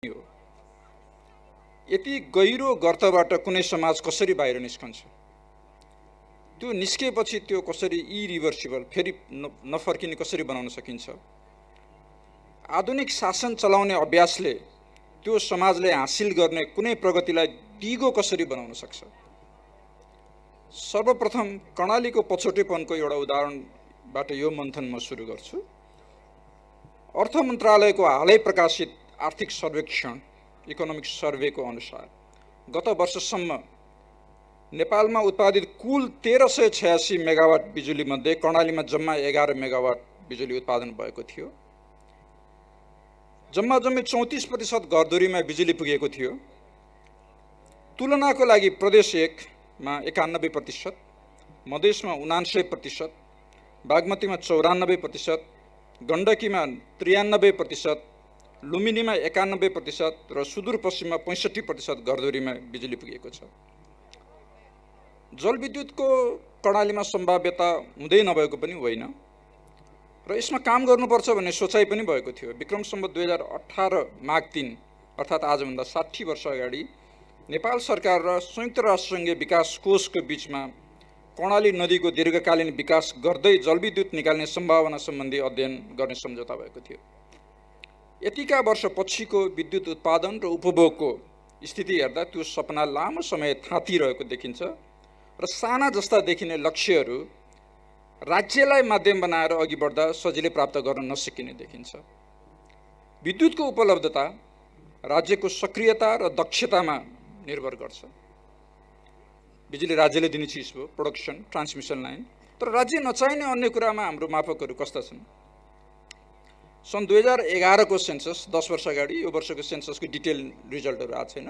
हो। यति गहिरो गर्तबाट कुनै समाज कसरी बाहिर निस्कन्छ? त्यो निस्केपछि त्यो कसरी इरिभर्सिबल फेरि नफर्किने कसरी बनाउन सकिन्छ? आधुनिक शासन चलाउने अभ्यासले त्यो समाजले हासिल गर्ने कुनै प्रगतिलाई दिगो कसरी बनाउन सक्छ? सर्वप्रथम कर्णालीको पछौटेपनको एउटा उदाहरणबाट यो मन्थन म सुरु गर्छु। अर्थ मन्त्रालयको हालै प्रकाशित आर्थिक सर्वेक्षण इकोनोमिक सर्वेको अनुसार गत वर्षसम्म नेपालमा उत्पादित कुल 1386 मेगावाट बिजुली मध्ये कर्णालीमा जम्मा 11 मेगावाट बिजुली उत्पादन भएको थियो। जम्मा 34% घरधुरीमा बिजुली पुगेको थियो। तुलनाको लागि प्रदेश 1 मा 91%, मधेसमा 79%, बागमतीमा 94%, गण्डकीमा 93%, लुम्बिनीमा 91% र सुदूरपश्चिममा 65% घरधुरीमा बिजुली पुगेको छ। जलविद्युतको कर्णालीमा सम्भाव्यता हुँदै नभएको पनि होइन र यसमा काम गर्नुपर्छ भन्ने सोचाइ पनि भएको थियो। विक्रम सम्वत 2018 माघ 3 अर्थात् आजभन्दा 60 वर्ष अगाडि नेपाल सरकार र संयुक्त राष्ट्रसङ्घीय विकास कोषको बीचमा कर्णाली नदीको दीर्घकालीन विकास गर्दै जलविद्युत निकाल्ने सम्भावना सम्बन्धी अध्ययन गर्ने सम्झौता भएको थियो। यतिका वर्ष पछिको विद्युत उत्पादन र उपभोगको स्थिति हेर्दा त्यो सपना लामो समय थाँतिरहेको देखिन्छ र साना जस्ता देखिने लक्ष्यहरू राज्यलाई माध्यम बनाएर अघि बढ्दा सजिलै प्राप्त गर्न नसकिने देखिन्छ। विद्युतको उपलब्धता राज्यको सक्रियता र दक्षतामा निर्भर गर्छ। बिजुली राज्यले दिने चिज हो, प्रोडक्सन, ट्रान्समिसन लाइन, तर राज्य नचाहिने अन्य कुरामा हाम्रो मापकहरू कस्ता छन्? सन् 2011 को सेन्सस 10 वर्ष अगाडि, यो वर्षको सेन्ससको डिटेल रिजल्टहरू आएको छैन।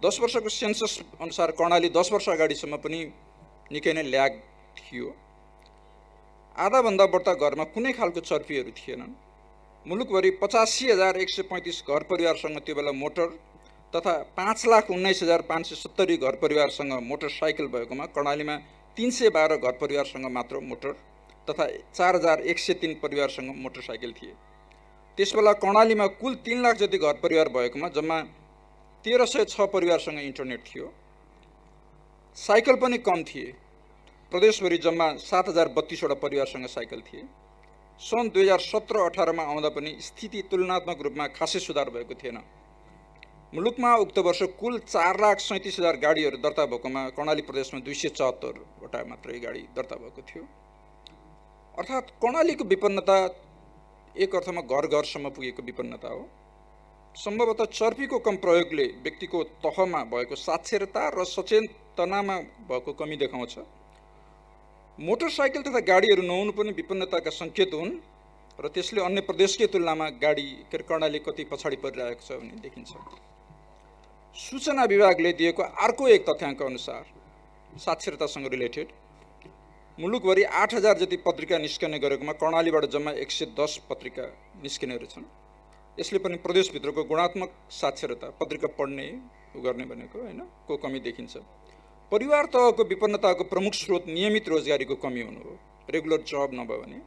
10 वर्षको सेन्सस अनुसार कर्णाली 10 वर्ष अगाडिसम्म पनि निकै नै ल्याग थियो। आधाभन्दा बढ्ता घरमा कुनै खालको चर्पीहरू थिएनन्। मुलुकभरि 85,135 घर परिवारसँग त्यो बेला मोटर तथा 5,19,570 घर परिवारसँग मोटरसाइकल भएकोमा कर्णालीमा 312 घर परिवारसँग मात्र मोटर तथा 4,103 परिवारसँग मोटरसाइकल थिए। त्यसबेला कर्णालीमा कुल 3 लाख जति घर परिवार भएकोमा जम्मा 1306 परिवारसँग इन्टरनेट थियो। साइकल पनि कम थिए। प्रदेशभरि जम्मा 7,032वटा परिवारसँग साइकल थिए। सन् 2017-18 मा आउँदा पनि स्थिति तुलनात्मक रूपमा खासै सुधार भएको थिएन। मुलुकमा उक्त वर्ष कुल 4,37,000 गाडीहरू दर्ता भएकोमा कर्णाली प्रदेशमा 274वटा मात्रै गाडी दर्ता भएको थियो। अर्थात् कर्णालीको विपन्नता एक अर्थमा घर घरसम्म पुगेको विपन्नता हो। सम्भवतः चर्पीको कम प्रयोगले व्यक्तिको तहमा भएको साक्षरता र सचेतनामा भएको कमी देखाउँछ। मोटरसाइकल तथा गाडीहरू नहुनु पनि विपन्नताका सङ्केत हुन् र त्यसले अन्य प्रदेशकै तुलनामा कर्णाली कति पछाडि परिरहेको छ भन्ने देखिन्छ। सूचना विभागले दिएको अर्को एक तथ्याङ्क अनुसार साक्षरतासँग रिलेटेड मुलुकभरि 8,000 जति पत्रिका निस्कने गरेकोमा कर्णालीबाट जम्मा 110 पत्रिका निस्किने रहेछन्। यसले पनि प्रदेशभित्रको गुणात्मक साक्षरता, पत्रिका पढ्ने गर्ने भनेको होइन को कमी देखिन्छ। परिवार तहको विपन्नताको प्रमुख स्रोत नियमित रोजगारीको कमी हुनु हो, रेगुलर जब नभयो भने।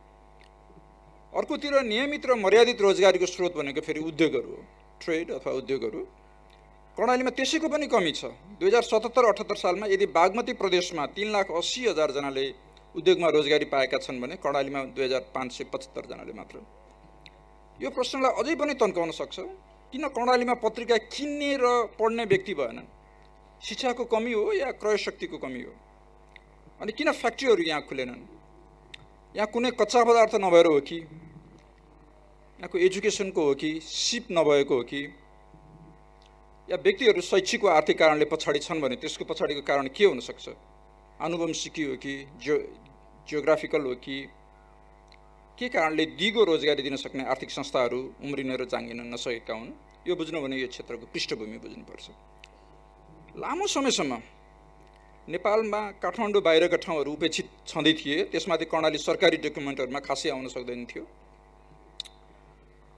अर्कोतिर नियमित र मर्यादित रोजगारीको स्रोत भनेको फेरि उद्योगहरू हो, ट्रेड अथवा उद्योगहरू। कर्णालीमा त्यसैको पनि कमी छ। 2077-78 सालमा यदि बागमती प्रदेशमा 3,80,000 जनाले उद्योगमा रोजगारी पाएका छन् भने कर्णालीमा 2,575 जनाले मात्र। यो प्रश्नलाई अझै पनि तन्काउन सक्छ, किन कर्णालीमा पत्रिका किन्ने र पढ्ने व्यक्ति भएनन्? शिक्षाको कमी हो या क्रय शक्तिको कमी हो? अनि किन फ्याक्ट्रीहरू यहाँ खुलेनन्? यहाँ कुनै कच्चा पदार्थ नभएर हो कि, यहाँको एजुकेसनको हो कि, सिप नभएको हो कि, या व्यक्तिहरू शैक्षिक वा आर्थिक कारणले पछाडि छन् भने त्यसको पछाडिको कारण के हुन सक्छ? आनुवंशिकी हो कि, जियोग्राफिकल हो कि, के कारणले दिगो रोजगारी दिन सक्ने आर्थिक संस्थाहरू उम्रिन र जाँगिन नसकेका हुन्? यो बुझ्नु भने यो क्षेत्रको पृष्ठभूमि बुझ्नुपर्छ। लामो समयसम्म नेपालमा काठमाडौँ बाहिरका ठाउँहरू उपेक्षित छँदै थिए। त्यसमाथि कर्णाली सरकारी डकुमेन्टहरूमा खासै आउन सक्दैन थियो।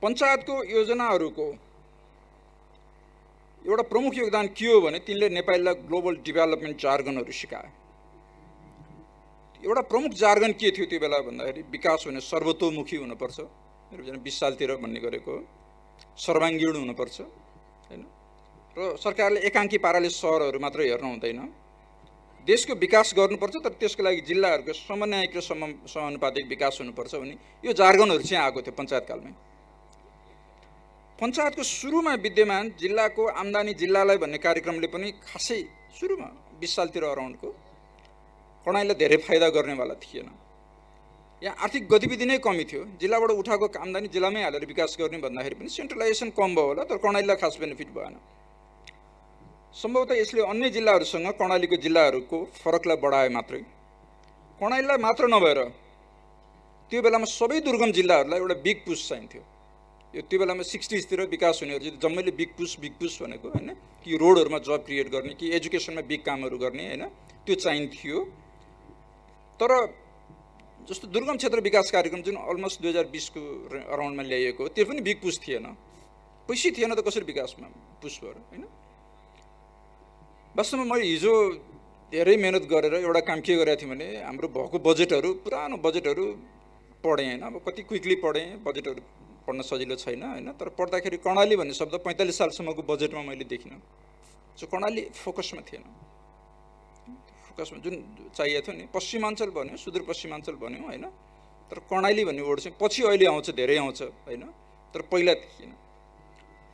पञ्चायतको योजनाहरूको एउटा प्रमुख योगदान के हो भने तिनले नेपालीलाई ग्लोबल डेभलपमेन्ट जार्गनहरू सिकाए। एउटा प्रमुख जार्गन के थियो त्यो बेला भन्दाखेरि विकास हुने सर्वतोमुखी हुनुपर्छ, 20 सालतिर भन्ने गरेको, सर्वाङ्गीण हुनुपर्छ, हैन। र सरकारले एकाङ्की पाराले सहरहरू मात्र हेर्न हुँदैन, देशको विकास गर्नुपर्छ, तर त्यसको लागि जिल्लाहरूको समन्वयिक र समानुपातिक विकास हुनुपर्छ भन्ने यो जार्गनहरू चाहिँ आएको थियो पञ्चायतकालमै। पञ्चायतको सुरुमा विद्यमान जिल्लाको आम्दानी जिल्लालाई भन्ने कार्यक्रमले पनि खासै सुरुमा 20 सालतिर अराउन्डको कर्णालीलाई धेरै फाइदा गर्नेवाला थिएन। यहाँ आर्थिक गतिविधि नै कमी थियो, जिल्लाबाट उठाएको आम्दानी जिल्लामै हालेर विकास गर्ने भन्दाखेरि पनि सेन्ट्रलाइजेसन कम भयो होला, तर कर्णालीलाई खास बेनिफिट भएन। सम्भवतः यसले अन्य जिल्लाहरूसँग कर्णालीको जिल्लाहरूको फरकलाई बढाए मात्रै। कर्णालीलाई मात्र नभएर त्यो बेलामा सबै दुर्गम जिल्लाहरूलाई एउटा बिग पुस चाहिन्थ्यो। यो त्यो बेलामा 60sतिर विकास हुनेहरू चाहिँ जम्मैले बिग पुस भनेको हैन, कि रोडहरूमा जब क्रिएट गर्ने, कि एजुकेसनमा बिग कामहरू गर्ने हैन, त्यो चाहिन्थ्यो। तर जस्तो दुर्गम क्षेत्र विकास कार्यक्रम जुन अलमोस्ट 2020 को अराउन्डमा ल्याइएको, त्यो पनि बिग पुस थिएन, पैसै थिएन त कसरी विकासमा पुस भयो हैन। वास्तवमा मैले हिजो धेरै मेहनत गरेर एउटा काम के गरेको थिएँ भने हाम्रो भएको बजेटहरू, पुरानो बजेटहरू पढेँ हैन। अब कति क्विकली पढेँ, बजेटहरू पढ्न सजिलो छैन हैन, तर पढ्दाखेरि कर्णाली भन्ने शब्द 45 सालसम्मको बजेटमा मैले देखिनँ। सो कर्णाली फोकसमा थिएन, फोकसमा जुन चाहिएको थियो नि, पश्चिमाञ्चल भन्यो, सुदूरपश्चिमाञ्चल भन्यो हैन, तर कर्णाली भन्ने वर्ड चाहिँ पछि अहिले आउँछ, धेरै आउँछ हैन, तर पहिला थिएन।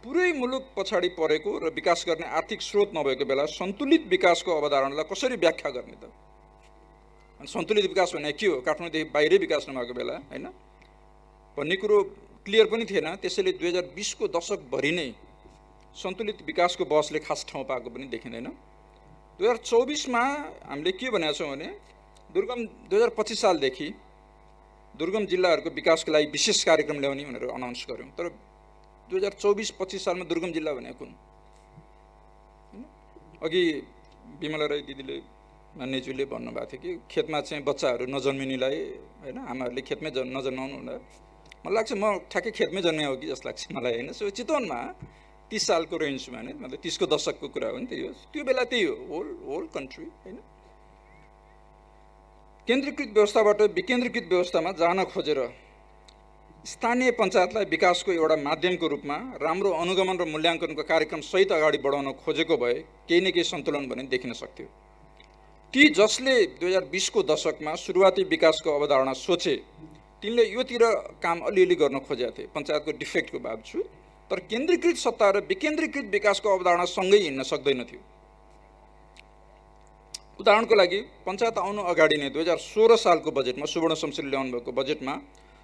पुरै मुलुक पछाडि परेको र विकास गर्ने आर्थिक स्रोत नभएको बेला सन्तुलित विकासको अवधारणालाई कसरी व्याख्या गर्ने त? अनि सन्तुलित विकास भने के हो? काठमाडौँदेखि बाहिरै विकास नभएको बेला हैन भन्ने कुरो क्लियर पनि थिएन। त्यसैले 2020 को दशकभरि नै सन्तुलित विकासको बसले खास ठाउँ पाएको पनि देखिँदैन। 2024 मा हामीले के भनेका छौँ भने दुर्गम 2025 सालदेखि दुर्गम जिल्लाहरूको विकासको लागि विशेष कार्यक्रम ल्याउने भनेर अनाउन्स गर्यौँ। तर 2024-25 सालमा दुर्गम जिल्ला भनेको कुन? अघि विमला राई दिदीले, मान्यज्यूले भन्नुभएको थियो कि खेतमा चाहिँ बच्चाहरू नजन्मिनेलाई हैन, आमाहरूले खेतमै नजन्माउनु हुँदा, मलाई लाग्छ म ठ्याक्कै खेतमै जन्मे हो कि जस्तो लाग्छ मलाई हैन। सो चितवनमा 30 सालको रेन्जमा हैन, मतलब 30 को दशकको कुरा हो नि, त्यही हो। त्यो बेला त्यही हो, होल कन्ट्री हैन। केन्द्रीकृत व्यवस्थाबाट विकेन्द्रीकृत व्यवस्थामा जान खोजेर स्थानीय पञ्चायतलाई विकासको एउटा माध्यमको रूपमा राम्रो अनुगमन र मूल्याङ्कनको कार्यक्रम सहित अगाडि बढाउन खोजेको भए केही न केही सन्तुलन भने देखिन सक्थ्यो। ती जसले 2020 को दशकमा सुरुवाती विकासको अवधारणा सोचे तिनले योतिर काम अलिअलि गर्न खोजेका थिए पञ्चायतको डिफेक्टको बावजुद, तर केन्द्रीकृत सत्ता र विकेन्द्रीकृत विकासको अवधारणा सँगै हिँड्न सक्दैनथ्यो। उदाहरणको लागि पञ्चायत आउनु अगाडि नै 2016 सालको बजेटमा सुवर्ण शमशेरले ल्याउनु भएको बजेटमा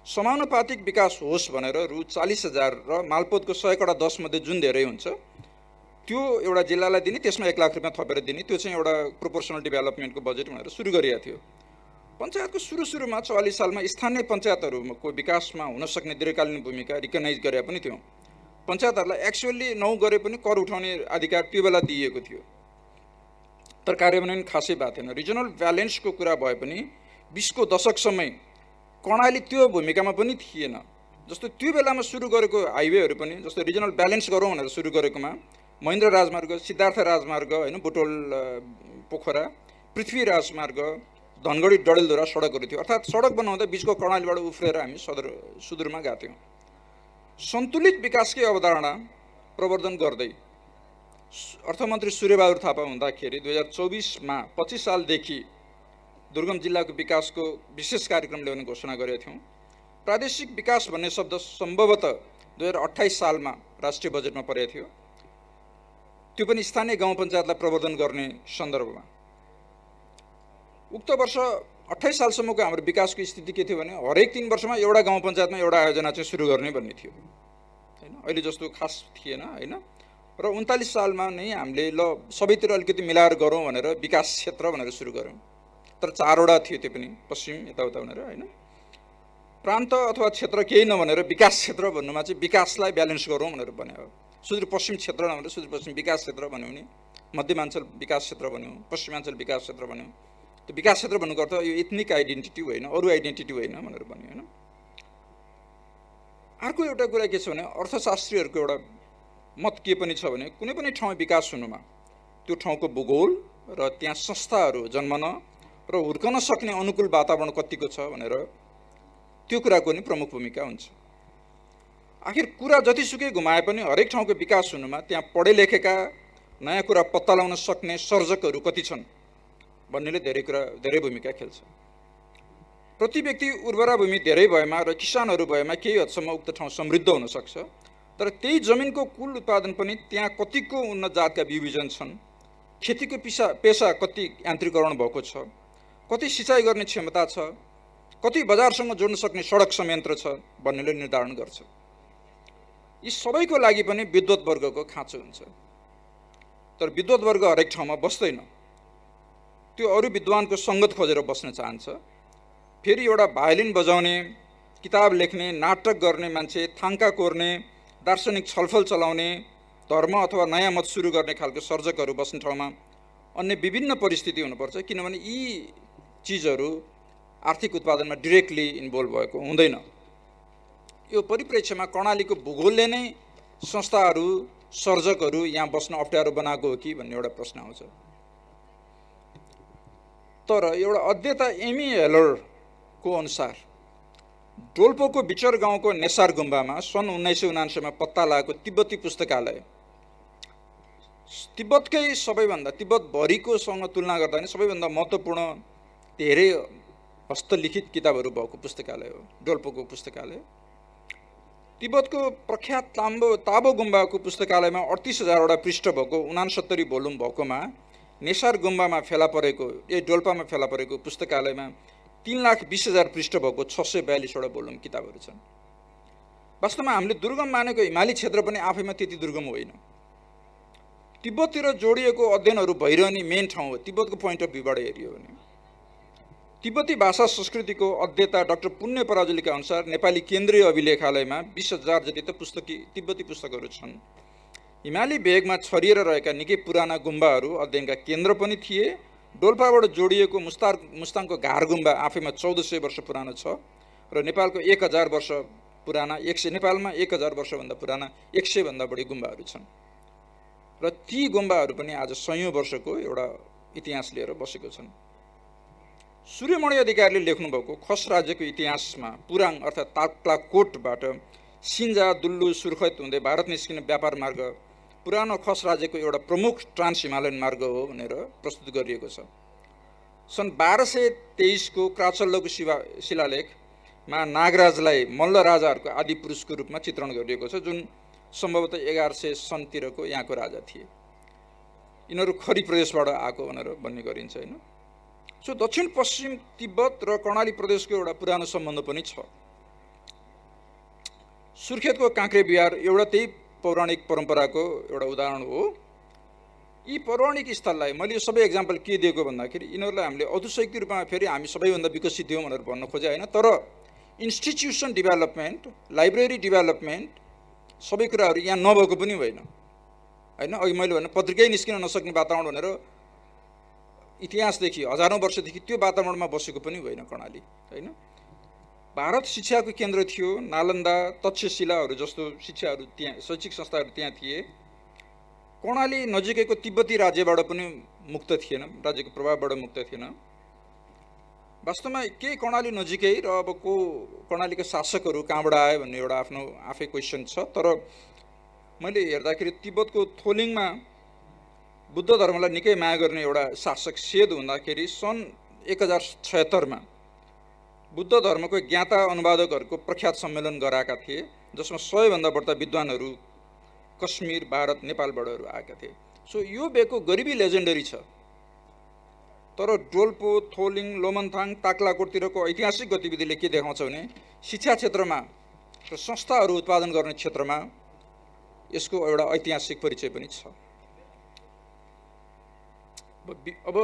समानुपातिक विकास होस् भनेर रु 40,000 र मालपोतको 100/10 मध्ये जुन धेरै हुन्छ त्यो एउटा जिल्लालाई दिने, त्यसमा 1 लाख रुपियाँ थपेर दिने, त्यो चाहिँ एउटा प्रोपोर्सनल डेभलपमेन्टको बजेट भनेर सुरु गरिएको थियो। पञ्चायतको सुरुमा 44 सालमा स्थानीय पञ्चायतहरूको विकासमा हुन सक्ने दीर्घकालीन भूमिका रिकगनाइज गरे पनि थियौँ। पञ्चायतहरूलाई एक्चुअली गरे पनि कर उठाउने अधिकार त्यो बेला दिइएको थियो, तर कार्यान्वयन खासै भएको थिएन। रिजनल ब्यालेन्सको कुरा भए पनि 20 को दशकसम्मै कर्णाली त्यो भूमिकामा पनि थिएन। जस्तो त्यो बेलामा सुरु गरेको हाइवेहरू पनि, जस्तो रिजनल ब्यालेन्स गरौँ भनेर सुरु गरेकोमा महेन्द्र राजमार्ग, सिद्धार्थ राजमार्ग हैन, बुटोल पोखरा, पृथ्वी राजमार्ग, धनगढी डडेलधुरा सडकहरू थियो। अर्थात् सडक बनाउँदा बिचको कर्णालीबाट उफ्रेर हामी सुदूरमा गएको थियौँ। सन्तुलित विकासकै अवधारणा प्रवर्धन गर्दै अर्थमन्त्री सूर्यबहादुर थापा हुँदाखेरि 2024 मा 25 सालदेखि दुर्गम जिल्लाको विकासको विशेष कार्यक्रम ल्याउने घोषणा गरेका थियौँ। प्रादेशिक विकास भन्ने शब्द सम्भवतः 2028 सालमा राष्ट्रिय बजेटमा परेको थियो, त्यो पनि स्थानीय गाउँ पञ्चायतलाई प्रवर्धन गर्ने सन्दर्भमा। उक्त वर्ष 28 सालसम्मको हाम्रो विकासको स्थिति के थियो भने हरेक 3 वर्षमा एउटा गाउँ पञ्चायतमा एउटा आयोजना चाहिँ सुरु गर्ने भन्ने थियो हैन, अहिले जस्तो खास थिएन हैन। र 39 सालमा नै हामीले ल सबैतिर अलिकति मिलाएर गरौँ भनेर विकास क्षेत्र भनेर सुरु गऱ्यौँ, तर 4वटा थियो, त्यो पनि पश्चिम यताउता भनेर हैन। प्रान्त अथवा क्षेत्र केही नभनेर विकास क्षेत्र भन्नुमा चाहिँ विकासलाई ब्यालेन्स गरौँ भनेर भन्यो। सुदूरपश्चिम क्षेत्र नभनेर सुदूरपश्चिम विकास क्षेत्र भन्यो नि, मध्यमाञ्चल विकास क्षेत्र भन्यो, पश्चिमाञ्चल विकास क्षेत्र भन्यो। त्यो विकास क्षेत्र भन्नुको अर्थ यो एथनिक आइडेन्टिटी होइन, अरू आइडेन्टिटी होइन भनेर भन्यो हैन। अर्को एउटा कुरा के छ भने अर्थशास्त्रीहरूको एउटा मत के पनि छ भने कुनै पनि ठाउँ विकास हुनुमा त्यो ठाउँको भूगोल र त्यहाँ संस्थाहरू जन्मन र हुर्कन सक्ने अनुकूल वातावरण कतिको छ भनेर त्यो कुराको नि प्रमुख भूमिका हुन्छ। आखिर कुरा जतिसुकै घुमाए पनि हरेक ठाउँको विकास हुनुमा त्यहाँ पढे लेखेका नयाँ कुरा पत्ता लगाउन सक्ने सर्जकहरू कति छन् भन्नेले धेरै भूमिका खेल्छ। प्रति व्यक्ति उर्वरा भूमि धेरै भएमा र किसानहरू भएमा केही हदसम्म उक्त ठाउँ समृद्ध हुन सक्छ, तर त्यही जमिनको कुल उत्पादन पनि त्यहाँ कतिको उन्नत जातका बिउ बिजन छन्, खेतीको पेसा कति यान्त्रिकरण भएको छ, कति सिँचाइ गर्ने क्षमता छ, कति बजारसँग जोड्न सक्ने सडक संयन्त्र छ भन्नेले निर्धारण गर्छ। यी सबैको लागि पनि विद्वत वर्गको खाँचो हुन्छ, तर विद्वत वर्ग हरेक ठाउँमा बस्दैन। त्यो अरू विद्वानको सङ्गत खोजेर बस्न चाहन्छ। फेरि एउटा भायोलिन बजाउने, किताब लेख्ने, नाटक गर्ने मान्छे, थाङ्का कोर्ने, दार्शनिक छलफल चलाउने, धर्म अथवा नयाँ मत सुरु गर्ने खालको सर्जकहरू बस्ने ठाउँमा अन्य विभिन्न परिस्थिति हुनुपर्छ, किनभने यी चिजहरू आर्थिक उत्पादनमा डिरेक्टली इन्भल्भ भएको हुँदैन। यो परिप्रेक्ष्यमा कर्णालीको भूगोलले नै संस्थाहरू, सर्जकहरू यहाँ बस्न अप्ठ्यारो बनाएको हो कि भन्ने एउटा प्रश्न आउँछ। तर एउटा अध्येता एमी हेलरको अनुसार डोल्पोको बिचर गाउँको नेसार गुम्बामा सन् 1979 मा पत्ता लागेको तिब्बती पुस्तकालय तिब्बतकै सबैभन्दा तिब्बतभरिकोसँग तुलना गर्दा नि सबैभन्दा महत्त्वपूर्ण धेरै हस्तलिखित किताबहरू भएको पुस्तकालय हो डोल्पोको पुस्तकालय। तिब्बतको प्रख्यात ताबो गुम्बाको पुस्तकालयमा 38,000 वटा पृष्ठ भएको 69 भोल्युम भएकोमा नेसार गुम्बामा फेला परेको डोल्पामा फेला परेको पुस्तकालयमा 3,20,000 पृष्ठ भएको 642 वटा भोल्युम किताबहरू छन्। वास्तवमा हामीले दुर्गम मानेको हिमाली क्षेत्र पनि आफैमा त्यति दुर्गम होइन। तिब्बततिर जोडिएको अध्ययनहरू भइरहने मेन ठाउँ हो तिब्बतको पोइन्ट अफ भ्यूबाट हेरियो भने। तिब्बती भाषा संस्कृतिको अध्येता डाक्टर पुण्य पराजुलीका अनुसार नेपाली केन्द्रीय अभिलेखालयमा 20,000 जति त तिब्बती पुस्तकहरू छन्। हिमाली भेगमा छरिएर रहेका निकै पुराना गुम्बाहरू अध्ययनका केन्द्र पनि थिए। डोल्पाबाट जोडिएको मुस्ताङको घार गुम्बा आफैमा 1400 वर्ष पुरानो छ र नेपालको 1000 वर्ष पुराना नेपालमा 1000 वर्षभन्दा पुराना 100 भन्दा बढी गुम्बाहरू छन् र ती गुम्बाहरू पनि आज सयौं वर्षको एउटा इतिहास लिएर बसेको छन्। सूर्यमणि अधिकारीले लेख्नुभएको खस राज्यको इतिहासमा पुराङ अर्थात् ताक्लाकोटबाट सिन्जा, दुल्लु, सुर्खेत हुँदै भारत निस्किने व्यापार मार्ग पुरानो खस राज्यको एउटा प्रमुख ट्रान्स हिमालयन मार्ग हो भनेर प्रस्तुत गरिएको छ। सन् 1223 को क्राचल्लोको शिलालेखमा नागराजलाई मल्ल राजाहरूको आदि पुरुषको रूपमा चित्रण गरिएको छ, जुन सम्भवतः 1100 सनतिरको यहाँको राजा थिए। यिनीहरू खरी प्रदेशबाट आएको भनेर भन्ने गरिन्छ होइन। सो दक्षिण पश्चिम तिब्बत र कर्णाली प्रदेशको एउटा पुरानो सम्बन्ध पनि छ। सुर्खेतको काँक्रे बिहार एउटा त्यही पौराणिक परम्पराको एउटा उदाहरण हो। यी पौराणिक स्थललाई मैले यो सबै एक्जाम्पल के दिएको भन्दाखेरि यिनीहरूलाई हामीले औद्योगिक रूपमा फेरि हामी सबैभन्दा विकसित थियौँ भनेर भन्न खोजे होइन, तर इन्स्टिट्युसन डेभलपमेन्ट, लाइब्रेरी डेभलपमेन्ट सबै कुराहरू यहाँ नभएको पनि होइन होइन। अघि मैले भने पत्रिकै निस्किन नसक्ने वातावरण भनेर इतिहासदेखि हजारौँ वर्षदेखि त्यो वातावरणमा बसेको पनि होइन कर्णाली होइन। भारत शिक्षाको केन्द्र थियो। नालन्दा, तक्षशिलाहरू जस्तो शिक्षाहरू त्यहाँ शैक्षिक संस्थाहरू त्यहाँ थिए। कर्णाली नजिकैको तिब्बती राज्यबाट पनि मुक्त थिएन, राज्यको प्रभावबाट मुक्त थिएन। वास्तवमा के कर्णाली नजिकै र अब को कर्णालीका शासकहरू कहाँबाट आयो भन्ने एउटा आफ्नो आफै क्वेसन छ। तर मैले हेर्दाखेरि तिब्बतको थोलिङमा बुद्ध धर्मलाई निकै माया गर्ने एउटा शासक सेद हुँदाखेरि सन् 1076 मा बुद्ध धर्मको ज्ञाता अनुवादकहरूको प्रख्यात सम्मेलन गराएका थिए, जसमा 100 भन्दा बढ्ता विद्वानहरू कश्मीर, भारत, नेपालबाटहरू आएका थिए। सो यो बेको गरिबी लेजेन्डरी छ। तर डोल्पो, थोलिङ, लोमन्थाङ, ताक्लाकोटतिरको ऐतिहासिक गतिविधिले के देखाउँछ भने शिक्षा क्षेत्रमा र संस्थाहरू उत्पादन गर्ने क्षेत्रमा यसको एउटा ऐतिहासिक परिचय पनि छ। अब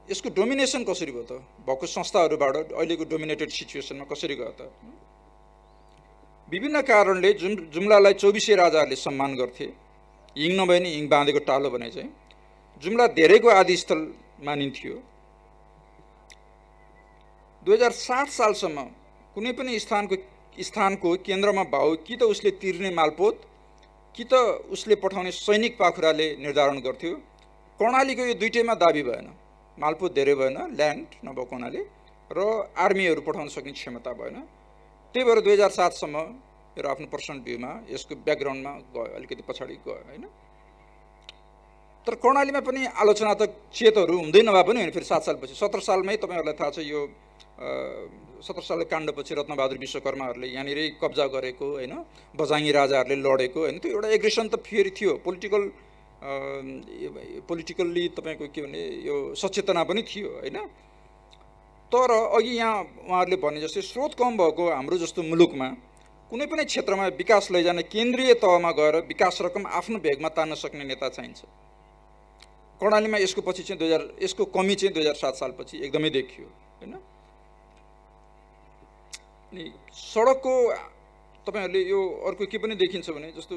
यसको डोमिनेसन कसरी भयो त? भएको संस्थाहरूबाट अहिलेको डोमिनेटेड सिचुएसनमा कसरी गयो त? विभिन्न कारणले जुम्लालाई 24 राजाहरूले सम्मान गर्थे। हिङ नभए नि हिङ बाँधेको टालो भने चाहिँ जुम्ला धेरैको आदि स्थल मानिन्थ्यो। 2007 सालसम्म कुनै पनि स्थानको केन्द्रमा भाउ कि त उसले तिर्ने मालपोत कि त उसले पठाउने सैनिक पाखुराले निर्धारण गर्थ्यो। कर्णालीको यो दुईटैमा दाबी भएन। मालपोत धेरै भएन, ल्यान्ड नभएको हुनाले, र आर्मीहरू पठाउन सक्ने क्षमता भएन। त्यही भएर 2007 सम्म मेरो आफ्नो पर्सनल भ्यूमा यसको ब्याकग्राउन्डमा गयो, अलिकति पछाडि गयो होइन। तर कर्णालीमा पनि आलोचनात्मक चेतहरू हुँदै नभए पनि होइन, फेरि 7 सालपछि 17 सालमै तपाईँहरूलाई थाहा छ यो 17 सालको काण्डपछि रत्नबहादुर विश्वकर्माहरूले यहाँनिरै कब्जा गरेको होइन, बजाङ्गी राजाहरूले लडेको होइन, त्यो एउटा एग्रेसन त फेरि थियो, पोलिटिकल्ली तपाईँको के भने यो सचेतना पनि थियो होइन। तर अघि यहाँ उहाँहरूले भने जस्तै स्रोत कम भएको हाम्रो जस्तो मुलुकमा कुनै पनि क्षेत्रमा विकास लैजाने केन्द्रीय तहमा गएर विकास रकम आफ्नो भेगमा तान्न सक्ने नेता चाहिन्छ। कर्णालीमा यसको पछि चाहिँ यसको कमी चाहिँ 2007 सालपछि एकदमै देखियो होइन। अनि सडकको तपाईँहरूले यो अर्को के पनि देखिन्छ भने जस्तो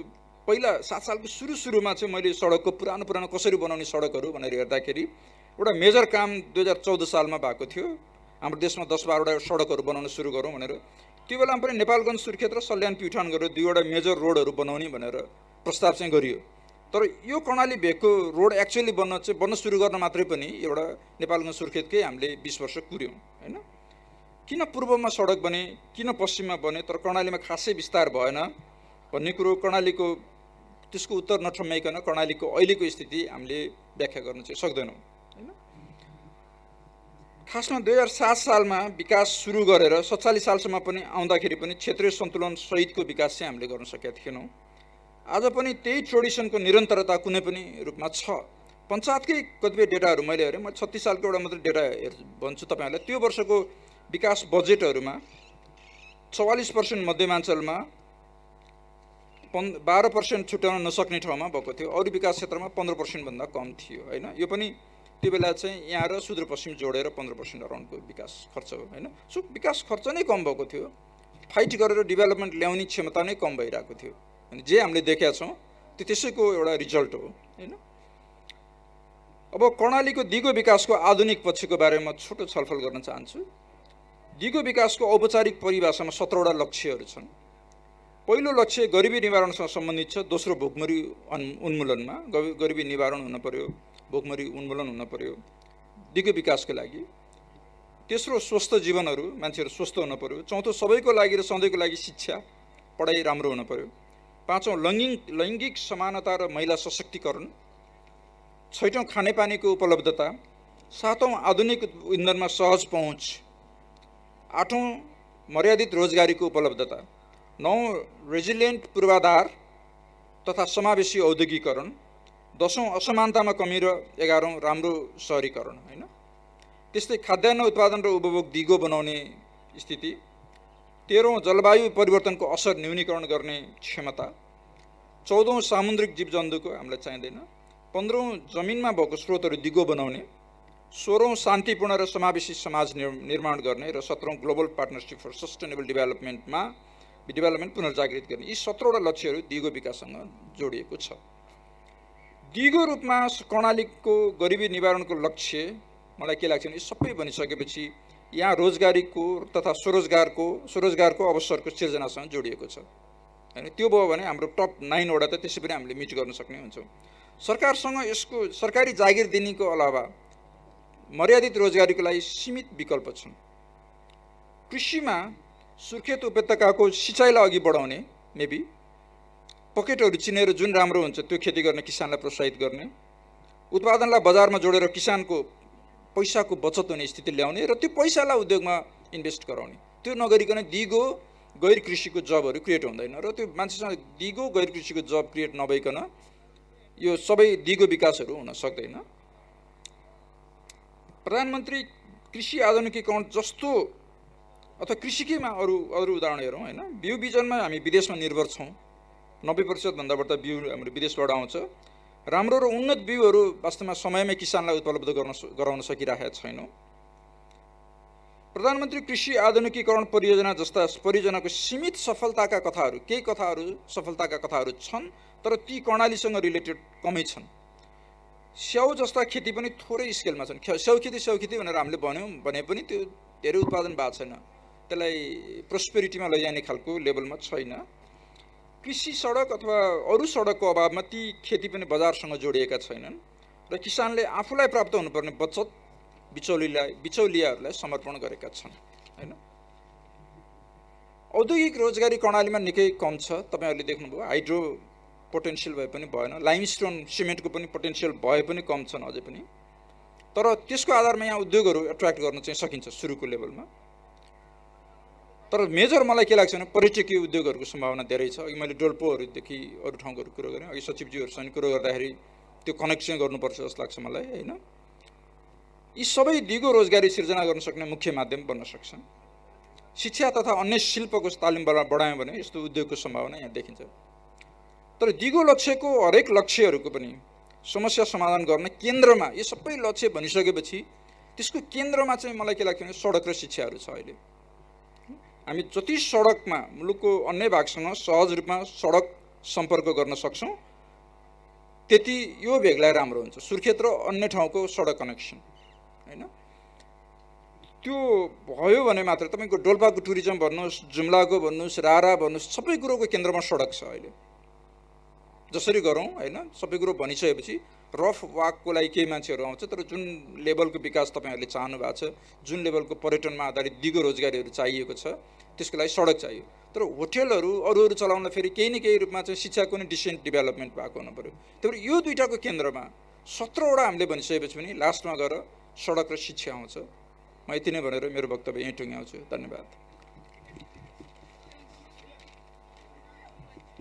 पहिला 7 सालको सुरुमा चाहिँ मैले सडकको पुरानो कसरी बनाउने सडकहरू भनेर हेर्दाखेरि एउटा मेजर काम 2014 सालमा भएको थियो। हाम्रो देशमा 10-12वटा सडकहरू बनाउन सुरु गरौँ भनेर, त्यो बेलामा पनि नेपालगञ्ज सुर्खेत र सल्यान प्युठान गरेर 2वटा मेजर रोडहरू बनाउने भनेर प्रस्ताव चाहिँ गरियो। तर यो कर्णाली भेगको रोड एक्चुअली बन्न सुरु गर्न मात्रै पनि एउटा नेपालगञ्ज सुर्खेतकै हामीले 20 वर्ष कुर्यौँ होइन। किन पूर्वमा सडक बने, किन पश्चिममा बने, तर कर्णालीमा खासै विस्तार भएन भन्ने कुरो कर्णालीको त्यसको उत्तर नठम्याइकन कर्णालीको अहिलेको स्थिति हामीले व्याख्या गर्न चाहिँ सक्दैनौँ होइन। खासमा 2007 सालमा विकास सुरु गरेर 47 सालसम्म पनि आउँदाखेरि पनि क्षेत्रीय सन्तुलन सहितको विकास चाहिँ हामीले गर्न सकेका थिएनौँ। आज पनि त्यही ट्रेडिसनको निरन्तरता कुनै पनि रूपमा छ। पञ्चायतकै कतिपय डेटाहरू मैले हेरेँ, म 36 सालको एउटा मात्रै डेटा भन्छु तपाईँहरूलाई। त्यो वर्षको विकास बजेटहरूमा 44% मध्यमाञ्चलमा, 12% छुट्याउन नसक्ने ठाउँमा भएको थियो, अरू विकास क्षेत्रमा 15% भन्दा कम थियो होइन। यो पनि त्यो बेला चाहिँ यहाँ र सुदूरपश्चिम जोडेर 15% अराउन्डको विकास खर्च हो होइन। सो विकास खर्च नै कम भएको थियो, फाइट गरेर डेभलपमेन्ट ल्याउने क्षमता नै कम भइरहेको थियो। अनि जे हामीले देखेका छौँ त्यो त्यसैको एउटा रिजल्ट हो होइन। अब कर्णालीको दिगो विकासको आधुनिक पक्षको बारेमा छोटो छलफल गर्न चाहन्छु। दिगो विकासको औपचारिक परिभाषामा 17वटा लक्ष्यहरू छन्। पहिलो लक्ष्य गरिबी निवारणसँग सम्बन्धित छ। दोस्रो भोकमरी उन्मूलनमा, गरिबी निवारण हुन पर्यो, भोकमरी उन्मूलन हुन पर्यो दिगो विकासको लागि। तेस्रो स्वस्थ जीवनहरू, मान्छेहरू स्वस्थ हुन पर्यो। चौथो सबैको लागि र सधैँको लागि शिक्षा, पढाइ राम्रो हुन पर्यो। पाँचौँ लैङ्गिक समानता र महिला सशक्तिकरण। छैटौँ खानेपानीको उपलब्धता। सातौँ आधुनिक इन्धनमा सहज पहुँच। आठौँ मर्यादित रोजगारीको उपलब्धता। 9 रेजिलिएन्ट पूर्वाधार तथा समावेशी औद्योगिकरण। 10औँ असमानतामा कमी र 11औँ राम्रो सहरीकरण होइन। त्यस्तै खाद्यान्न उत्पादन र उपभोग दिगो बनाउने स्थिति। 13औँ जलवायु परिवर्तनको असर न्यूनीकरण गर्ने क्षमता। 14औँ सामुद्रिक जीवजन्तुको हामीलाई चाहिँदैन। 15औँ जमिनमा भएको स्रोतहरू दिगो बनाउने। 16औँ शान्तिपूर्ण र समावेशी समाज निर्माण गर्ने र 17औँ global partnership for sustainable development पुनर्जागृत गर्ने। यी 17वटा लक्ष्यहरू दिगो विकाससँग जोडिएको छ। दिगो रूपमा कर्णालीको गरिबी निवारणको लक्ष्य मलाई के लाग्छ भने सबै भनिसकेपछि यहाँ रोजगारीको तथा स्वरोजगारको अवसरको सिर्जनासँग जोडिएको छ हैन। त्यो भयो भने हाम्रो टप 9 वटा त त्यसै पनि हामीले मिट गर्न सक्ने हुन्छौँ। सरकारसँग यसको सरकारी जागिर दिनेको अलावा मर्यादित रोजगारीको लागि सीमित विकल्प छन्। कृषिमा सुर्खेत उपत्यकाको सिँचाइलाई अघि बढाउने, मेबी पकेटहरू चिनेर जुन राम्रो हुन्छ त्यो खेती गर्ने किसानलाई प्रोत्साहित गर्ने, उत्पादनलाई बजारमा जोडेर किसानको पैसाको बचत हुने स्थिति ल्याउने र त्यो पैसालाई उद्योगमा इन्भेस्ट गराउने। त्यो नगरिकन दिगो गैर कृषिको जबहरू क्रिएट हुँदैन र त्यो मान्छेसँग दिगो गैर कृषिको जब क्रिएट नभइकन यो सबै दिगो विकासहरू हुन सक्दैन। प्रधानमन्त्री कृषि आधुनिकीकरण जस्तो अथवा कृषिकैमा अरू उदाहरण हेरौँ हैन। बिउ बिजनमा हामी विदेशमा निर्भर छौँ। 90% भन्दा बढ्ता बिउ हाम्रो विदेशबाट आउँछ। राम्रो र उन्नत बिउहरू वास्तवमा समयमै किसानलाई उपलब्ध गराउन सकिरहेका छैनौँ। प्रधानमन्त्री कृषि आधुनिकीकरण परियोजना जस्ता परियोजनाको सीमित सफलताका कथाहरू, केही सफलताका कथाहरू छन्, तर ती कर्णालीसँग रिलेटेड कमै छन्। स्याउ जस्ता खेती पनि थोरै स्केलमा छन्। स्याउ खेती भनेर हामीले भन्यौँ भने पनि त्यो धेरै उत्पादन भएको छैन, त्यसलाई प्रोस्पेरिटीमा लैजाने खालको लेभलमा छैन। कृषि सडक अथवा अरू सडकको अभावमा ती खेती पनि बजारसँग जोडिएका छैनन् र किसानले आफूलाई प्राप्त हुनुपर्ने बचत बिचौलियाहरूलाई समर्पण गरेका छन् हैन। औद्योगिक रोजगारी कर्णालीमा निकै कम छ। तपाईँहरूले देख्नुभयो हाइड्रो पोटेन्सियल भए पनि भएन, लाइमस्टोन सिमेन्टको पनि पोटेन्सियल भए पनि कम छन् अझै पनि। तर त्यसको आधारमा यहाँ उद्योगहरू एट्र्याक्ट गर्न चाहिँ सकिन्छ सुरुको लेभलमा। तर मेजर मलाई के लाग्छ भने पर्यटकीय उद्योगहरूको सम्भावना धेरै छ। अघि मैले डोल्पोहरूदेखि अरू ठाउँहरूको कुरो गरेँ, अघि सचिवजीहरूसँग कुरो गर्दाखेरि त्यो कनेक्सन गर्नुपर्छ जस्तो लाग्छ मलाई होइन। यी सबै दिगो रोजगारी सिर्जना गर्न सक्ने मुख्य माध्यम बन्न सक्छन्। शिक्षा तथा अन्य शिल्पको तालिम बढायौँ भने यस्तो उद्योगको सम्भावना यहाँ देखिन्छ। तर दिगो लक्ष्यको हरेक लक्ष्यहरूको पनि समस्या समाधान गर्न केन्द्रमा यो सबै लक्ष्य भनिसकेपछि त्यसको केन्द्रमा चाहिँ मलाई के लाग्छ भने सडक र शिक्षाहरू छ। अहिले हामी जति सडकमा मुलुकको अन्य भागसँग सहज रूपमा सडक सम्पर्क गर्न सक्छौँ त्यति यो भेगलाई राम्रो हुन्छ। सुर्खेत र अन्य ठाउँको सडक कनेक्सन होइन, त्यो भयो भने मात्र तपाईँको डोल्पाको टुरिज्म भन्नुहोस्, जुम्लाको भन्नुहोस्, रारा भन्नुहोस्, सबै कुरोको केन्द्रमा सडक छ। अहिले जसरी गरौँ होइन, सबै कुरो भनिसकेपछि रफ वाकको लागि केही मान्छेहरू आउँछ, तर जुन लेभलको विकास तपाईँहरूले चाहनु भएको छ, जुन लेभलको पर्यटनमा आधारित दिगो रोजगारीहरू चाहिएको छ, त्यसको लागि सडक चाहियो। तर होटेलहरू अरू चलाउँदा फेरि केही न केही रूपमा चाहिँ शिक्षाको नि डिसेन्ट डेभलपमेन्ट भएको हुनु पऱ्यो। त्यही भएर यो दुईटाको केन्द्रमा 17वटा हामीले भनिसकेपछि पनि लास्टमा गएर सडक र शिक्षा आउँछ। म यति नै भनेर मेरो वक्तव्य यहीँ टुङ्ग्याउँछु। धन्यवाद।